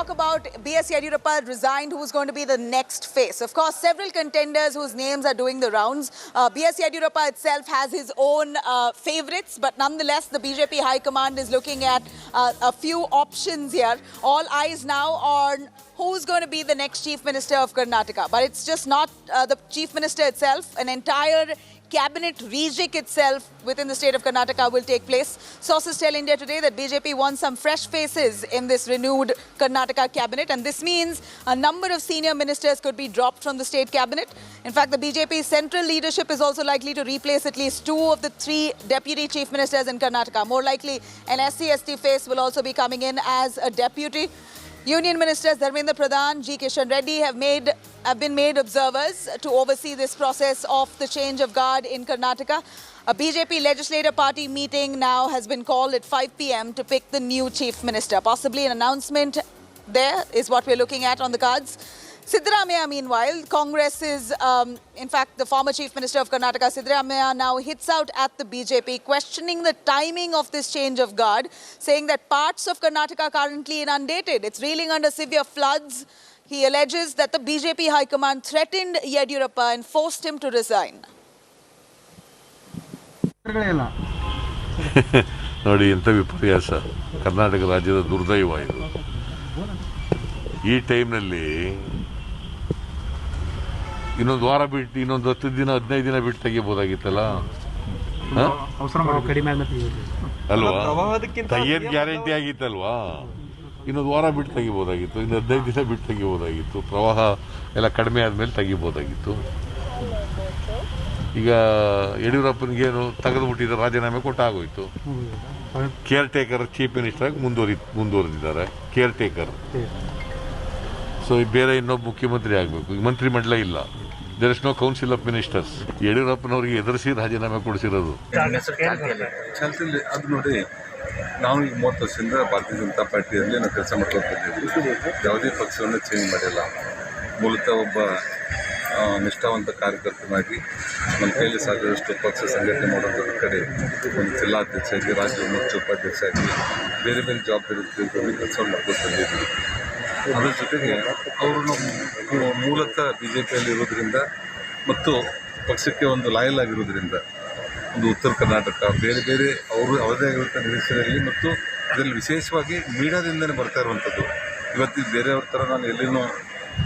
talk about B.S. Yediyurappa resigned, who's going to be the next face. Of course, several contenders whose names are doing the rounds. B.S. Yediyurappa itself has his own favourites, but nonetheless, the BJP High Command is looking at a few options here. All eyes now on who's going to be the next Chief Minister of Karnataka. But it's just not the Chief Minister itself. An entire cabinet rejig itself within the state of Karnataka will take place. Sources tell India Today that BJP wants some fresh faces in this renewed Karnataka cabinet, and this means a number of senior ministers could be dropped from the state cabinet. In fact, the BJP central leadership is also likely to replace at least 2 of the 3 deputy chief ministers in Karnataka. More likely, an SC/ST face will also be coming in as a deputy. Union Ministers Dharmendra Pradhan, G. Kishan Reddy have been made observers to oversee this process of the change of guard in Karnataka. A BJP legislative party meeting now has been called at 5 p.m. to pick the new chief minister. Possibly an announcement there is what we're looking at on the cards. Siddaramaiah, meanwhile, Congress is, in fact, the former Chief Minister of Karnataka, Siddaramaiah, now hits out at the BJP, questioning the timing of this change of guard, saying that parts of Karnataka are currently inundated. It's reeling under severe floods. He alleges that the BJP High Command threatened Yediyurappa and forced him to resign. ನೋಡಿ ಎಂಥ ವಿಪರ್ಯಾಸ ಕರ್ನಾಟಕ ರಾಜ್ಯದ ದುರ್ದೈವ ಇದು ಈ ಟೈಮ್ನಲ್ಲಿ ಇನ್ನೊಂದು ವಾರ ಬಿಟ್ಟು ಇನ್ನೊಂದು 10 ದಿನ 15 ದಿನ ಬಿಟ್ಟು ತೆಗಿಬೋದಾಗಿತ್ತಲ್ಲ ಅಲ್ವಾ ಏನು ಗ್ಯಾರಂಟಿ ಆಗಿತ್ತಲ್ವಾ ಇನ್ನೊಂದು ವಾರ ಬಿಟ್ಟು ತೆಗಿಬೋದಾಗಿತ್ತು ಇನ್ನು 15 ದಿನ ಬಿಟ್ಟು ತೆಗಿಬೋದಾಗಿತ್ತು ಪ್ರವಾಹ ಎಲ್ಲ ಕಡಿಮೆ ಆದಮೇಲೆ ತೆಗಿಬೋದಾಗಿತ್ತು ಈಗ ಯಡಿಯೂರಪ್ಪನಿಗೇನು ತೆಗೆದುಬಿಟ್ಟಿದ್ದ ರಾಜೀನಾಮೆ ಕೊಟ್ಟಾಗೋಯ್ತು ಕೇರ್ ಟೇಕರ್ ಚೀಫ್ ಮಿನಿಸ್ಟರ್ ಆಗಿ ಮುಂದುವರೆದಿದ್ದಾರೆ ಕೇರ್ ಟೇಕರ್ ಸೊ ಬೇರೆ ಇನ್ನೊಬ್ಬ ಮುಖ್ಯಮಂತ್ರಿ ಆಗಬೇಕು ಈಗ ಮಂತ್ರಿಮಂಡಲ ಇಲ್ಲ there is no council of ministers ಯಡಿಯೂರಪ್ಪನವರಿಗೆ ಎದುರಿಸಿ ರಾಜೀನಾಮೆ ಕೊಡಿಸಿರೋದು ಅದು ನೋಡಿ ನಾವು ಈಗ 30 ವರ್ಷದಿಂದ ಭಾರತೀಯ ಜನತಾ ಪಾರ್ಟಿಯಲ್ಲಿ ನಾವು ಕೆಲಸ ಮಾಡ್ಕೊಂಡು ಬಂದಿದ್ದೀವಿ ಯಾವುದೇ ಪಕ್ಷವನ್ನು ಚೇಂಜ್ ಮಾಡಿಲ್ಲ ಮೂಲತಃ ಒಬ್ಬ ನಿಷ್ಠಾವಂತ ಕಾರ್ಯಕರ್ತನಾಗಿ ನಮ್ಮ ಕೈಯಲ್ಲಿ ಸಾಧ್ಯದಷ್ಟು ಪಕ್ಷ ಸಂಘಟನೆ ಮಾಡೋದ್ರ ಕಡೆ ಒಂದು ಜಿಲ್ಲಾಧ್ಯಕ್ಷ ಆಗಿ ರಾಜ್ಯ ಮೋರ್ಚಾ ಉಪಾಧ್ಯಕ್ಷ ಆಗಿ ಬೇರೆ ಬೇರೆ ಜವಾಬ್ದಾರಿ ಕೆಲಸವನ್ನು ಮಾಡ್ಕೊಂಡು ಬಂದಿದ್ದೀವಿ ಅದರ ಜೊತೆಗೆ ಅವರು ಮೂಲತಃ ಬಿ ಜೆ ಪಿಯಲ್ಲಿ ಇರೋದ್ರಿಂದ ಮತ್ತು ಪಕ್ಷಕ್ಕೆ ಒಂದು ಲಾಯಲ್ ಆಗಿರೋದ್ರಿಂದ ಒಂದು ಉತ್ತರ ಕರ್ನಾಟಕ ಬೇರೆ ಬೇರೆ ಅವರು ಅವರದೇ ಆಗಿರುವಂಥ ನಿರೀಕ್ಷೆಯಲ್ಲಿ ಮತ್ತು ಇದರಲ್ಲಿ ವಿಶೇಷವಾಗಿ ಮೀಡಿಯಾದಿಂದಲೇ ಬರ್ತಾ ಇರುವಂಥದ್ದು ಇವತ್ತಿಗೆ ಬೇರೆಯವ್ರ ಥರ ನಾನು ಎಲ್ಲಿನೂ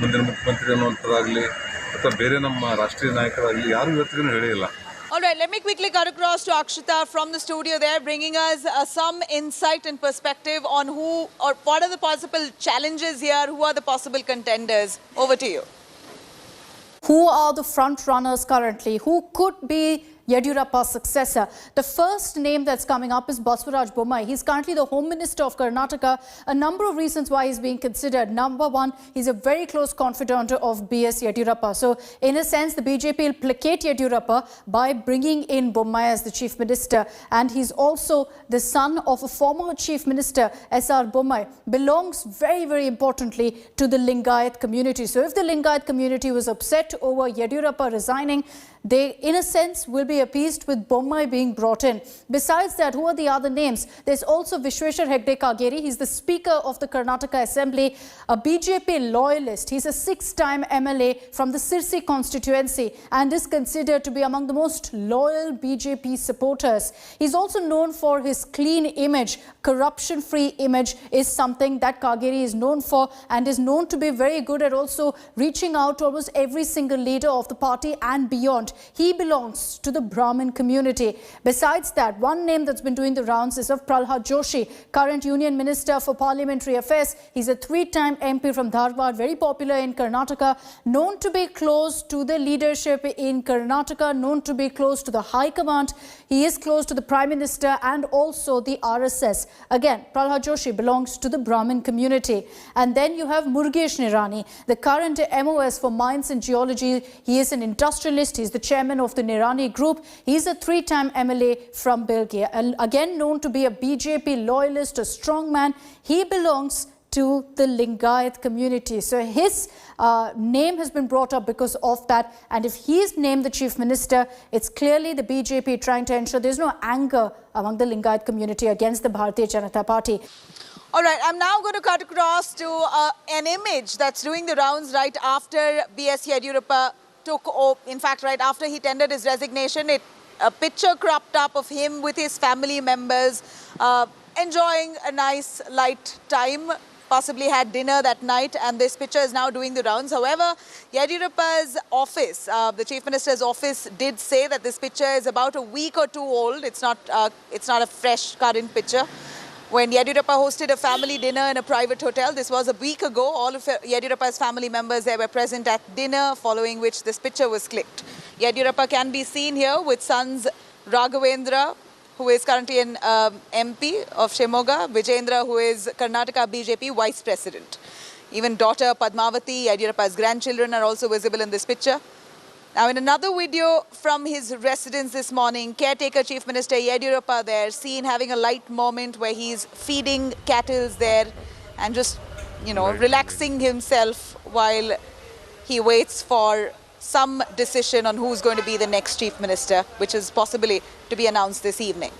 ಮುಂದಿನ ಮುಖ್ಯಮಂತ್ರಿ ಅನ್ನುವಂಥದ್ದಾಗಲಿ ಅಥವಾ ಬೇರೆ ನಮ್ಮ ರಾಷ್ಟ್ರೀಯ ನಾಯಕರಾಗಲಿ ಯಾರೂ ಇವತ್ತಿಗೂ ಹೇಳಿಲ್ಲ. All right, let me quickly cut across to Akshita from the studio there, bringing us some insight and perspective on who or what are the possible challenges here, who are the possible contenders. Over to you. Who are the front runners currently? Who could be Yediyurappa's successor? The first name that's coming up is Basavaraj Bommai. He's currently the Home Minister of Karnataka. A number of reasons why he's being considered. Number one, he's a very close confidant of B.S. Yediyurappa. So, in a sense, the BJP will placate Yediyurappa by bringing in Bommai as the Chief Minister. And he's also the son of a former Chief Minister, S.R. Bommai. Belongs very, very importantly to the Lingayat community. So, if the Lingayat community was upset over Yediyurappa resigning, they, in a sense, will be appeased with Bommai being brought in. Besides that, who are the other names? There's also Vishweshwar Hegde Kageri. He's the Speaker of the Karnataka Assembly, a BJP loyalist. He's a 6-time MLA from the Sirsi constituency and is considered to be among the most loyal BJP supporters. He's also known for his clean image. Corruption-free image is something that Kageri is known for and is known to be very good at also reaching out to almost every single leader of the party and beyond. He belongs to the Brahmin community. Besides that, one name that's been doing the rounds is of Pralhad Joshi, current Union Minister for Parliamentary Affairs. He's a 3-time MP from Dharwad, very popular in Karnataka, known to be close to the leadership in Karnataka, known to be close to the High Command. He is close to the Prime Minister and also the RSS. Again, Pralhad Joshi belongs to the Brahmin community. And then you have Murugesh Nirani, the current MOS for Mines and Geology. He is an industrialist. He's the chairman of the Nirani Group. He's a 3-time MLA from Belgium. And again known to be a BJP loyalist, a strong man. He belongs to the Lingayat community. So his name has been brought up because of that. And if he is named the Chief Minister, it's clearly the BJP trying to ensure there's no anger among the Lingayat community against the Bharatiya Janata Party. All right, I'm now going to cut across to an image that's doing the rounds right after B.S. Yediyurappa in fact, right after he tendered his resignation. A picture cropped up of him with his family members enjoying a nice light time, possibly had dinner that night, and this picture is now doing the rounds. However, Yediyurappa's office, the Chief Minister's office, did say that this picture is about a week or two old. It's not a fresh, current picture. When Yediyurappa hosted a family dinner in a private hotel, this was a week ago, all of Yediyurappa's family members there were present at dinner, following which this picture was clicked. Yediyurappa can be seen here with sons Raghavendra, who is currently an MP of Shimoga, Vijendra, who is Karnataka BJP Vice President. Even daughter Padmavati, Yediyurappa's grandchildren are also visible in this picture. Now, in another video from his residence this morning, caretaker Chief Minister Yediyurappa there, seen having a light moment where he's feeding cattle there and just, relaxing himself while he waits for some decision on who's going to be the next Chief Minister, which is possibly to be announced this evening.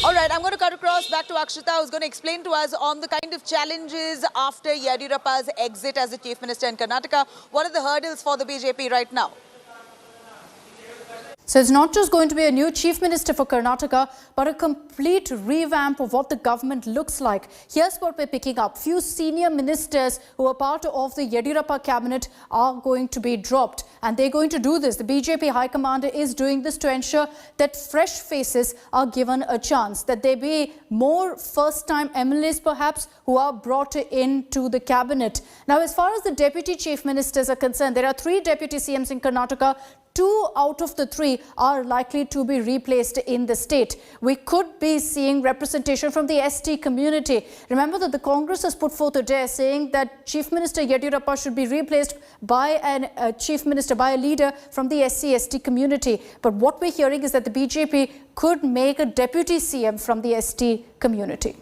All right, I'm going to cut across back to Akshita, who's going to explain to us on the kind of challenges after Yediyurappa's exit as the Chief Minister in Karnataka. What are the hurdles for the BJP right now? So it's not just going to be a new Chief Minister for Karnataka, but a complete revamp of what the government looks like. Here's what we're picking up. Few senior ministers who are part of the Yediyurappa cabinet are going to be dropped. And they're going to do this. The BJP High Commander is doing this to ensure that fresh faces are given a chance, that there be more first-time MLAs perhaps who are brought into the cabinet. Now, as far as the Deputy Chief Ministers are concerned, there are 3 Deputy CMs in Karnataka. 2 out of the 3 are likely to be replaced in the state. We could be seeing representation from the ST community. Remember that the Congress has put forth a day saying that Chief Minister Yediyurappa should be replaced by a Chief Minister, by a leader from the SC/ST community. But what we're hearing is that the BJP could make a Deputy CM from the ST community.